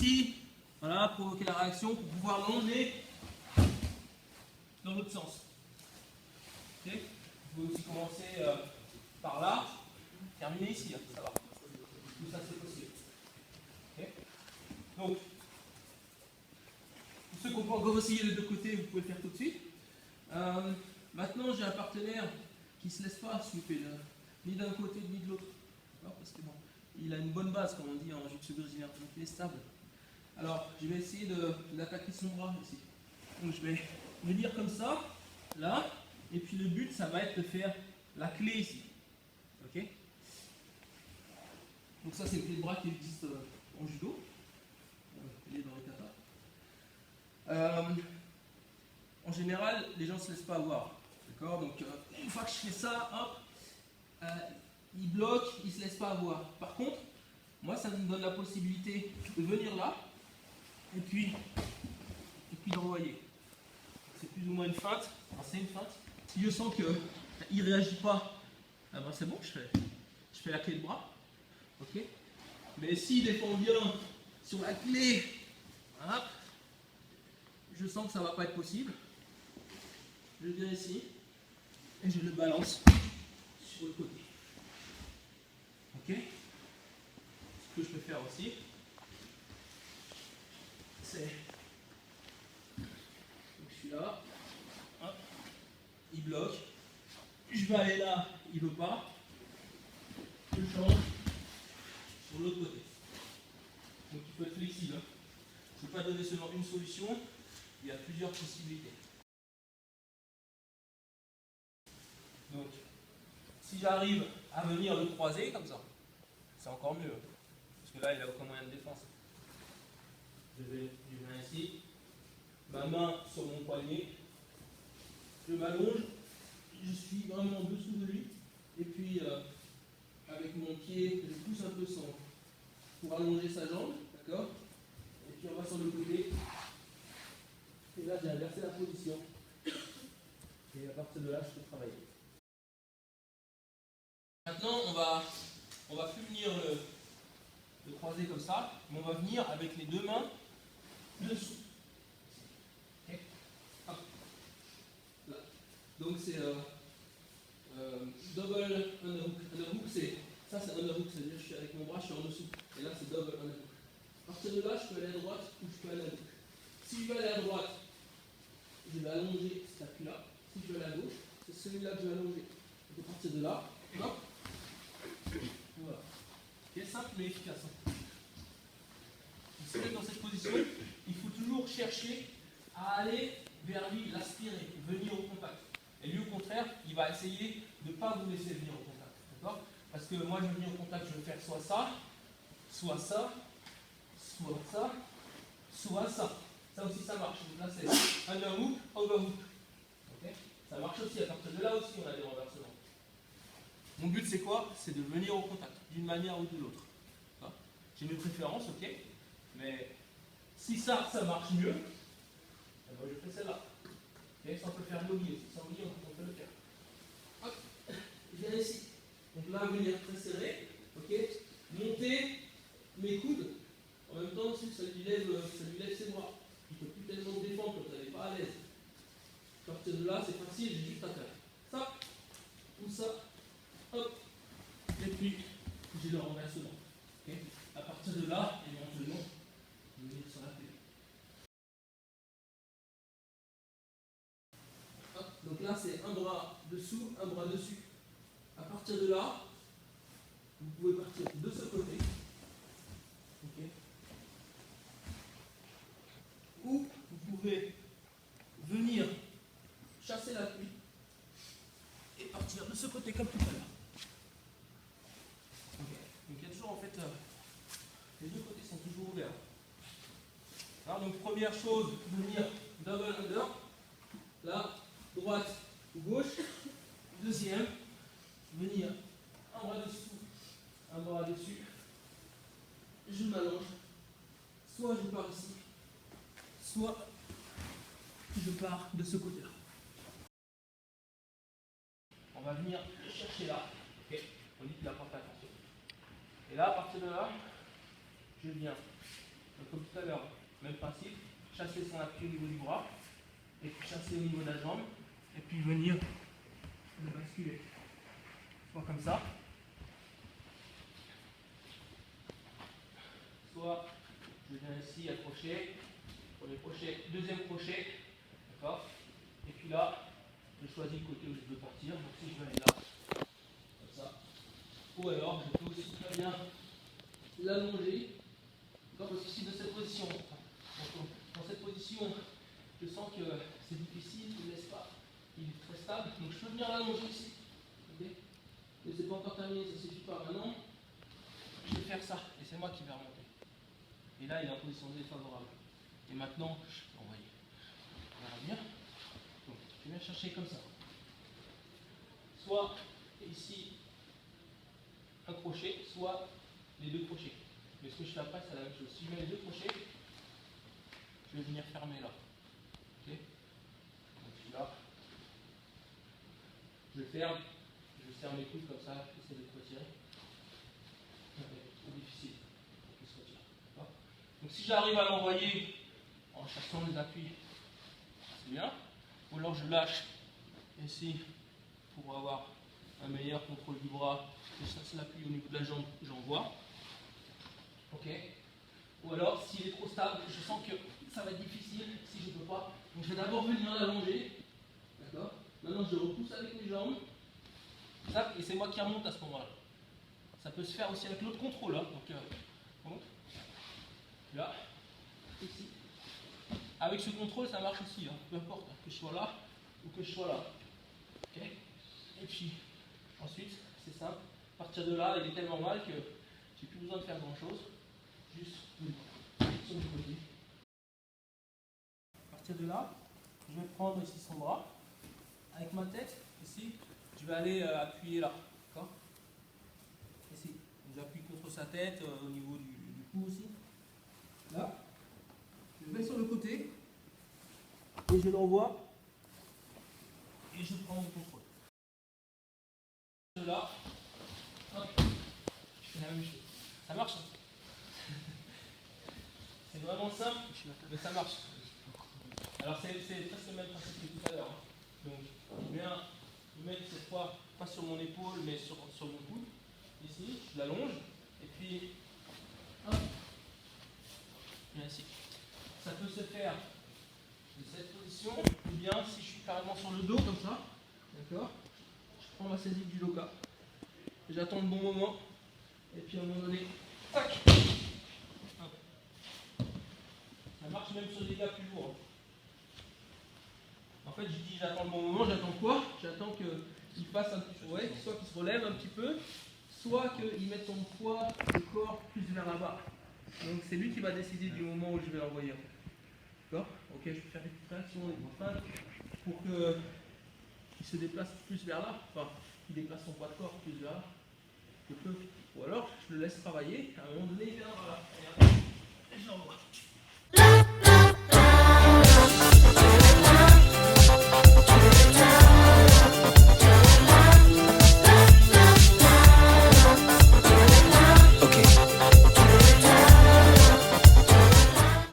aussi voilà, provoquer la réaction pour pouvoir longer dans l'autre sens. Okay. Vous pouvez aussi commencer par là, terminer ici, hein, ça va. Tout ça c'est possible. Okay. Donc, pour ceux qui ont pas encore essayé les deux côtés, vous pouvez le faire tout de suite. Maintenant, j'ai un partenaire qui ne se laisse pas sweeper ni d'un côté ni de l'autre. Parce que bon, il a une bonne base, comme on dit en jiu-jitsu brésilien, donc il est stable. Alors, je vais essayer d'attaquer son bras ici. Donc, je vais venir comme ça, là, et puis le but, ça va être de faire la clé ici. Ok? Donc ça, c'est une clé de bras qui existe en judo. Elle est dans les katas. En général, les gens ne se laissent pas avoir. D'accord? Donc, une fois que je fais ça, hop, il bloque, il ne se laisse pas avoir. Par contre, moi, ça me donne la possibilité de venir là, et puis d'envoyer. C'est plus ou moins une feinte. Enfin, c'est une feinte. Si je sens qu'il ne réagit pas, ah ben c'est bon, je fais la clé de bras. Ok? Mais s'il défend bien sur la clé, hop, je sens que ça ne va pas être possible. Je viens ici et je le balance sur le côté. Ok? Ce que je peux faire aussi, c'est. Je suis là, hop, il bloque. Je vais aller là, il ne veut pas. Je change sur l'autre côté. Donc il faut être flexible. Hein. Je ne peux pas donner seulement une solution, il y a plusieurs possibilités. Donc, si j'arrive à venir le croiser comme ça, c'est encore mieux. Parce que là, il n'a aucun moyen de défense. Je viens ici, ma main sur mon poignet, je m'allonge, je suis vraiment en dessous de lui, et puis avec mon pied, je pousse un peu pour allonger sa jambe, d'accord? Et puis on va sur le côté, et là j'ai inversé la position, et à partir de là, je peux travailler. Maintenant, on va plus venir le croiser comme ça, mais on va venir avec les deux mains dessous. Okay. Hop. Là. Donc c'est double underhook. Underhook, ça c'est underhook, c'est-à-dire que je suis avec mon bras, je suis en dessous. Et là c'est double underhook. À partir de là, je peux aller à droite ou je peux aller à gauche. Si je vais aller à droite, je vais allonger cet appui-là. Si je vais aller à gauche, c'est celui-là que je vais allonger. Donc à partir de là, hop. Voilà. C'est simple mais efficace. Si vous êtes dans cette position, il faut toujours chercher à aller vers lui, l'aspirer, venir au contact. Et lui, au contraire, il va essayer de ne pas vous laisser venir au contact. D'accord? Parce que moi, je vais venir au contact, je vais faire soit ça, soit ça, soit ça, soit ça. Ça aussi, ça marche. Donc là, c'est underhook, overhook. Okay? Ça marche aussi. À partir de là aussi, on a des renversements. Mon but, c'est quoi? C'est de venir au contact, d'une manière ou de l'autre. J'ai mes préférences, ok? Mais si ça marche mieux, eh ben je fais celle-là. Okay? Ça, on peut faire yogi aussi. Sans yogi, on peut le faire. Hop, je viens ici. Donc là, venir très serré, ok? Monter mes coudes. En même temps, ça lui lève ses bras. Il ne peut plus tellement défendre quand il n'est pas à l'aise. À partir de là, c'est facile, j'ai juste à faire ça, ou ça, hop, et puis j'ai le renversement. Okay? À partir de là, éventuellement, venir sur la clé. Hop, donc là, c'est un bras dessous, un bras dessus. À partir de là, vous pouvez partir de ce côté. Okay? Ou vous pouvez venir chasser l'appui et partir de ce côté comme tout à l'heure. Okay. Donc il y a toujours en fait les deux côtés sont toujours ouverts. Alors, donc première chose, venir double under. Là, droite ou gauche. Deuxième, venir un bras dessous, un bras dessus. Je m'allonge. Soit je pars ici, soit je pars de ce côté-là. On va venir le chercher là. Okay. On dit qu'il n'a pas fait attention. Et là, à partir de là, je viens Donc, comme tout à l'heure, même principe, chasser son appui au niveau du bras, et puis chasser au niveau de la jambe, et puis venir le basculer. Soit comme ça, soit je viens ici accrocher, pour les crochets, deuxième crochet, d'accord. Et puis là, je choisis le côté où je veux partir, donc si je veux aller là, comme ça. Ou alors, je peux aussi très bien l'allonger, parce que si de cette position, dans cette position, je sens que c'est difficile, il ne laisse pas, il est très stable, donc je peux venir l'allonger ici. Okay, mais c'est pas encore terminé, ça ne suffit pas. Maintenant, je vais faire ça, et c'est moi qui vais remonter. Et là, il est en position défavorable. Et maintenant, je peux envoyer. On va revenir. Donc, je viens chercher comme ça. Soit ici un crochet, soit les deux crochets. Mais ce que je fais après, c'est la même chose. Si je mets les deux crochets, je vais venir fermer là. Ok. Donc là, je ferme, je serre mes coudes comme ça, j'essaie de te retirer. C'est difficile pour qu'il se retire. Donc si j'arrive à l'envoyer en chassant les appuis, c'est bien. Ou alors je lâche ici pour avoir un meilleur contrôle du bras. Je chasse l'appui au niveau de la jambe, j'envoie. Ok. Ou alors s'il est trop stable, je sens que ça va être difficile si je ne peux pas. Donc je vais d'abord venir l'allonger. D'accord. Maintenant je repousse avec mes jambes. Et c'est moi qui remonte à ce moment-là. Ça peut se faire aussi avec l'autre contrôle. Hein. Donc, monte. Là, ici. Avec ce contrôle, ça marche aussi. Hein. Peu importe que je sois là ou que je sois là. Okay. Et puis, ensuite, c'est simple. À partir de là, il est tellement mal que j'ai plus besoin de faire grand-chose. Juste sur le côté. À partir de là, je vais prendre ici son bras. Avec ma tête, ici, je vais aller appuyer là. D'accord. Ici. J'appuie contre sa tête, au niveau du cou aussi. Là. Je vais sur le côté. Et je l'envoie. Et je prends mon contrôle. De là. Hop. Je fais la même chose. Ça marche. C'est vraiment simple, mais ça marche. Alors c'est presque le même principe que tout à l'heure. Donc je viens me mettre cette fois pas sur mon épaule mais sur mon coude. Ici, je l'allonge et puis hop, je viens ici. Ça peut se faire de cette position ou bien si je suis carrément sur le dos comme ça, d'accord, je prends ma saisie du loca, j'attends le bon moment et puis à un moment donné, tac, hop. Ça marche même sur des gars plus lourds. En fait, je dis j'attends le bon moment, j'attends quoi? J'attends qu'il fasse un petit peu, ouais, soit qu'il se relève un petit peu, soit qu'il mette son poids de corps plus vers là-bas. Donc c'est lui qui va décider du moment où je vais l'envoyer. D'accord? Ok, je peux faire des petites réactions, des points fins pour qu'il se déplace plus vers là, enfin, qu'il déplace son poids de corps plus vers là. Je peux. Ou alors, je le laisse travailler, à un moment donné, il viendra là.